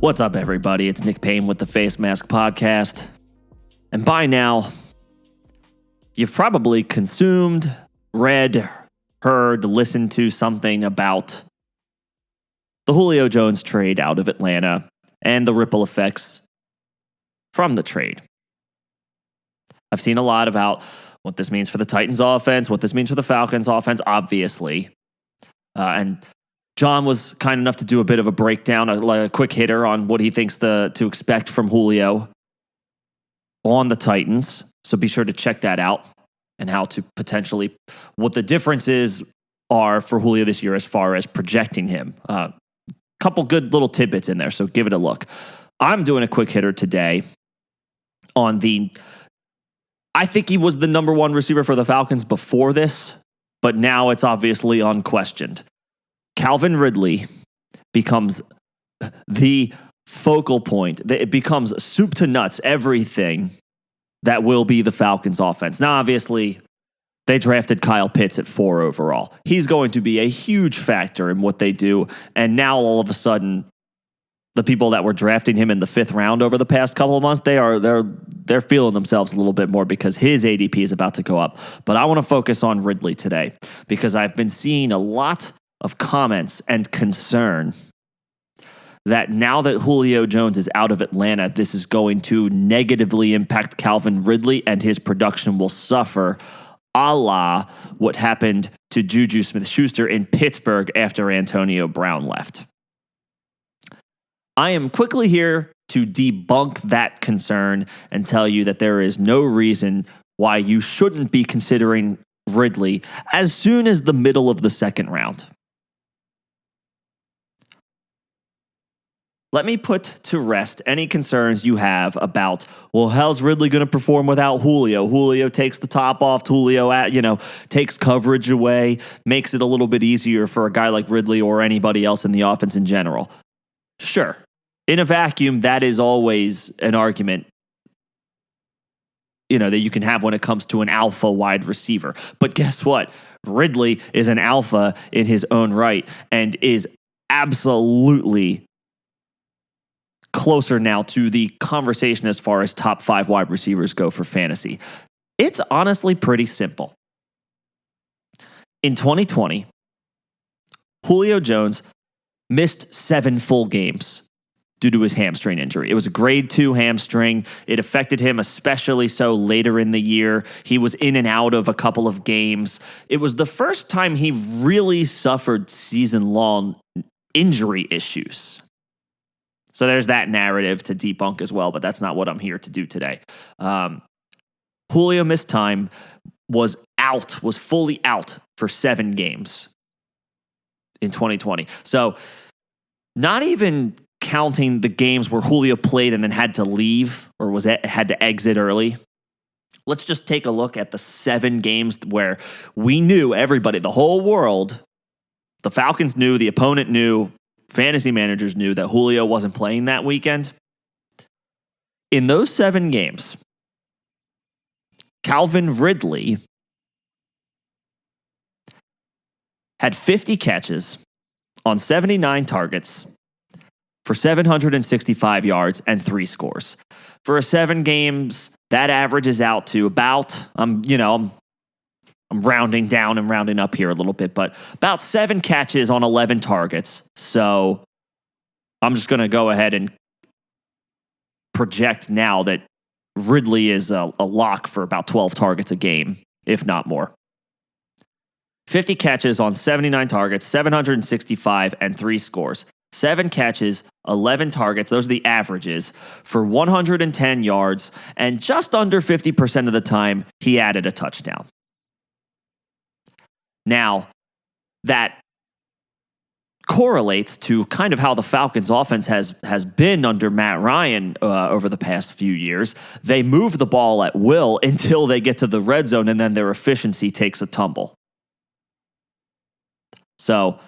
What's up, everybody? It's Nick Payne with the Face Mask Podcast. And by now, you've probably consumed, read, heard, listened to something about the Julio Jones trade out of Atlanta and the ripple effects from the trade. I've seen a lot about what this means for the Titans offense, what this means for the Falcons offense, obviously. And John was kind enough to do a bit of a breakdown, a quick hitter on what he thinks to expect from Julio on the Titans. So be sure to check that out and how to potentially, what the differences are for Julio this year as far as projecting him. Couple good little tidbits in there, so give it a look. I'm doing a quick hitter today on I think he was the number one receiver for the Falcons before this, but now it's obviously unquestioned. Calvin Ridley becomes the focal point. It becomes soup to nuts, everything that will be the Falcons offense. Now, obviously, they drafted Kyle Pitts at 4 overall. He's going to be a huge factor in what they do. And now all of a sudden, the people that were drafting him in the 5th round over the past couple of months, they're feeling themselves a little bit more because his ADP is about to go up. But I want to focus on Ridley today because I've been seeing a lot of comments and concern that now that Julio Jones is out of Atlanta, this is going to negatively impact Calvin Ridley and his production will suffer, a la what happened to Juju Smith-Schuster in Pittsburgh after Antonio Brown left. I am quickly here to debunk that concern and tell you that there is no reason why you shouldn't be considering Ridley as soon as the middle of the 2nd round. Let me put to rest any concerns you have about, well, how's Ridley going to perform without Julio? Julio takes the top off. Julio, takes coverage away, makes it a little bit easier for a guy like Ridley or anybody else in the offense in general. Sure. In a vacuum, that is always an argument, that you can have when it comes to an alpha wide receiver. But guess what? Ridley is an alpha in his own right and is absolutely closer now to the conversation as far as top 5 wide receivers go for fantasy. It's honestly pretty simple. In 2020, Julio Jones missed 7 full games due to his hamstring injury. It was a grade 2 hamstring. It affected him especially so later in the year. He was in and out of a couple of games. It was the first time he really suffered season-long injury issues. So there's that narrative to debunk as well, but that's not what I'm here to do today. Julio missed time, was fully out for 7 games in 2020. So not even counting the games where Julio played and then had to leave or had to exit early. Let's just take a look at the 7 games where we knew, everybody, the whole world, the Falcons knew, the opponent knew, fantasy managers knew that Julio wasn't playing that weekend. In those 7 games, Calvin Ridley had 50 catches on 79 targets for 765 yards and 3 scores. For 7 games, that averages out to about, I'm rounding down and rounding up here a little bit, but about 7 catches on 11 targets. So I'm just going to go ahead and project now that Ridley is a lock for about 12 targets a game, if not more. 50 catches on 79 targets, 765 and 3 scores. 7 catches, 11 targets, those are the averages, for 110 yards, and just under 50% of the time, he added a touchdown. Now, that correlates to kind of how the Falcons offense has been under Matt Ryan over the past few years. They move the ball at will until they get to the red zone, and then their efficiency takes a tumble. So,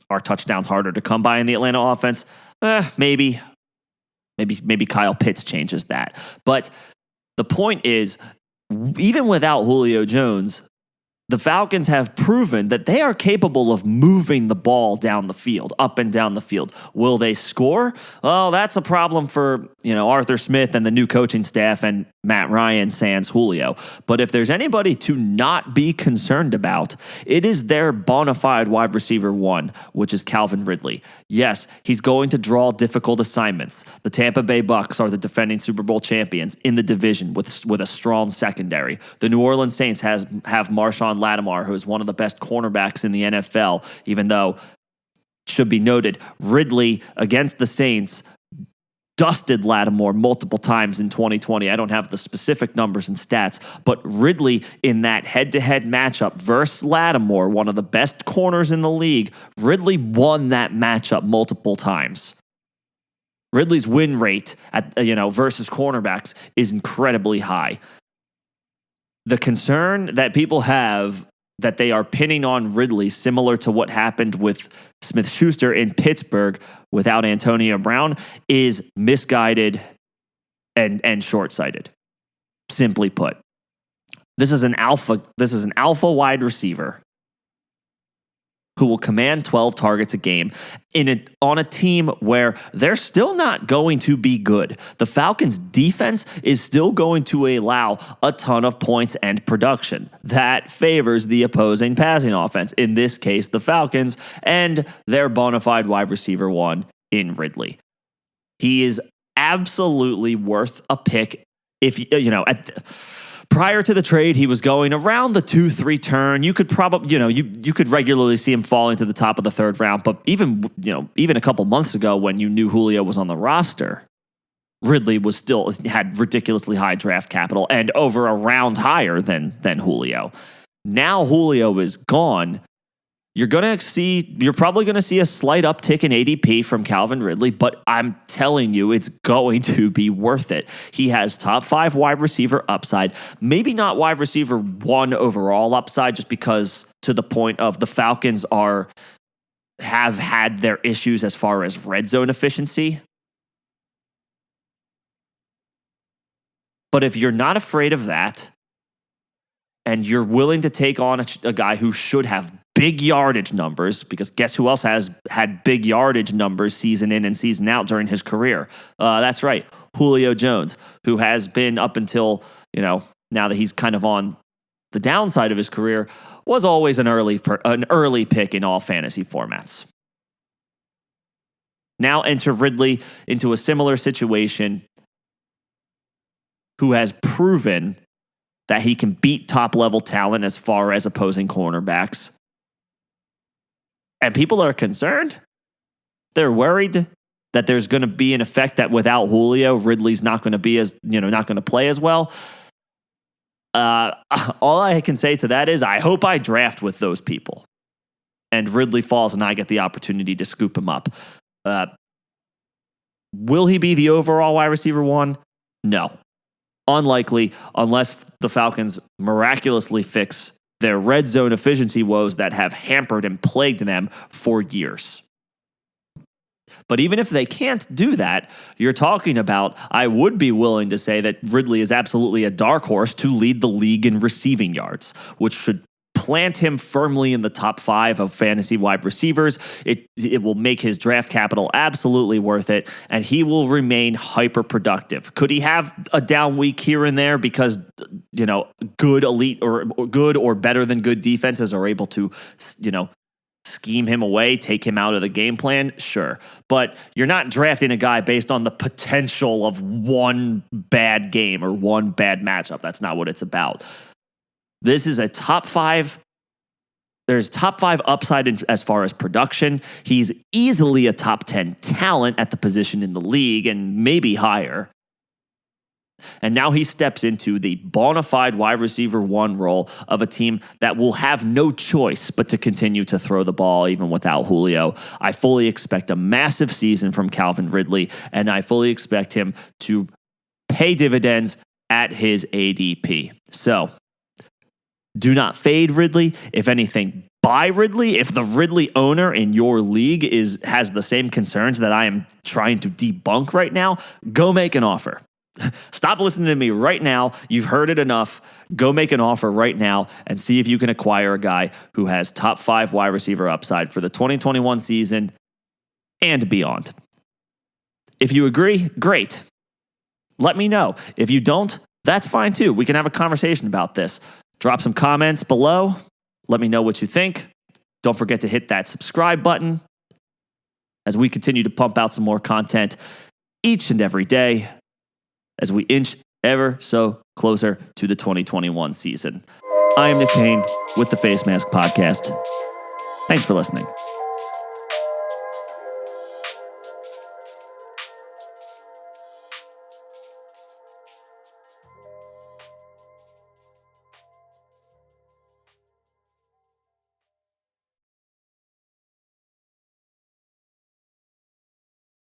are touchdowns harder to come by in the Atlanta offense? Maybe Kyle Pitts changes that. But the point is, even without Julio Jones, the Falcons have proven that they are capable of moving the ball down the field, up and down the field. Will they score? Well, that's a problem for, Arthur Smith and the new coaching staff and Matt Ryan sans Julio. But if there's anybody to not be concerned about, it is their bona fide wide receiver one, which is Calvin Ridley. Yes, he's going to draw difficult assignments. The Tampa Bay Bucks are the defending Super Bowl champions in the division with a strong secondary. The New Orleans Saints have Marshawn Lattimore, who is one of the best cornerbacks in the NFL, even though, should be noted, Ridley against the Saints dusted Lattimore multiple times in 2020. I don't have the specific numbers and stats, but Ridley in that head-to-head matchup versus Lattimore, one of the best corners in the league, Ridley won that matchup multiple times. Ridley's win rate at versus cornerbacks is incredibly high. The concern that people have that they are pinning on Ridley, similar to what happened with Smith-Schuster in Pittsburgh without Antonio Brown, is misguided and short-sighted. Simply put, this is an alpha wide receiver who will command 12 targets a game on a team where they're still not going to be good. The Falcons' defense is still going to allow a ton of points and production. That favors the opposing passing offense, in this case, the Falcons, and their bona fide wide receiver one in Ridley. He is absolutely worth a pick. Prior to the trade, he was going around the 2-3 turn. You could probably, you could regularly see him falling to the top of the third round. But even a couple months ago when you knew Julio was on the roster, Ridley had ridiculously high draft capital and over a round higher than Julio. Now Julio is gone. You're probably going to see a slight uptick in ADP from Calvin Ridley, but I'm telling you, it's going to be worth it. He has top 5 wide receiver upside, maybe not wide receiver 1 overall upside, just because to the point of the Falcons have had their issues as far as red zone efficiency. But if you're not afraid of that, and you're willing to take on a guy who should have big yardage numbers, because guess who else has had big yardage numbers season in and season out during his career? That's right, Julio Jones, who has been up until, now that he's kind of on the downside of his career, was always an early pick in all fantasy formats. Now enter Ridley into a similar situation, who has proven that he can beat top-level talent as far as opposing cornerbacks. And people are concerned. They're worried that there's going to be an effect that without Julio, Ridley's not going to be not going to play as well. All I can say to that is I hope I draft with those people and Ridley falls and I get the opportunity to scoop him up. Will he be the overall wide receiver one? No. Unlikely, unless the Falcons miraculously fix their red zone efficiency woes that have hampered and plagued them for years. But even if they can't do that, you're talking about, I would be willing to say that Ridley is absolutely a dark horse to lead the league in receiving yards, which should plant him firmly in the top 5 of fantasy wide receivers. It will make his draft capital absolutely worth it, and he will remain hyper productive. Could he have a down week here and there because good elite or good or better than good defenses are able to scheme him away, take him out of the game plan? Sure. But you're not drafting a guy based on the potential of one bad game or one bad matchup. That's not what it's about. This is a top 5. There's top 5 upside as far as production. He's easily a top 10 talent at the position in the league and maybe higher. And now he steps into the bona fide wide receiver 1 role of a team that will have no choice but to continue to throw the ball even without Julio. I fully expect a massive season from Calvin Ridley, and I fully expect him to pay dividends at his ADP. So, do not fade Ridley. If anything, buy Ridley. If the Ridley owner in your league has the same concerns that I am trying to debunk right now, go make an offer. Stop listening to me right now. You've heard it enough. Go make an offer right now and see if you can acquire a guy who has top 5 wide receiver upside for the 2021 season and beyond. If you agree, great. Let me know. If you don't, that's fine too. We can have a conversation about this. Drop some comments below. Let me know what you think. Don't forget to hit that subscribe button as we continue to pump out some more content each and every day as we inch ever so closer to the 2021 season. I am Nick Payne with the Face Mask Podcast. Thanks for listening.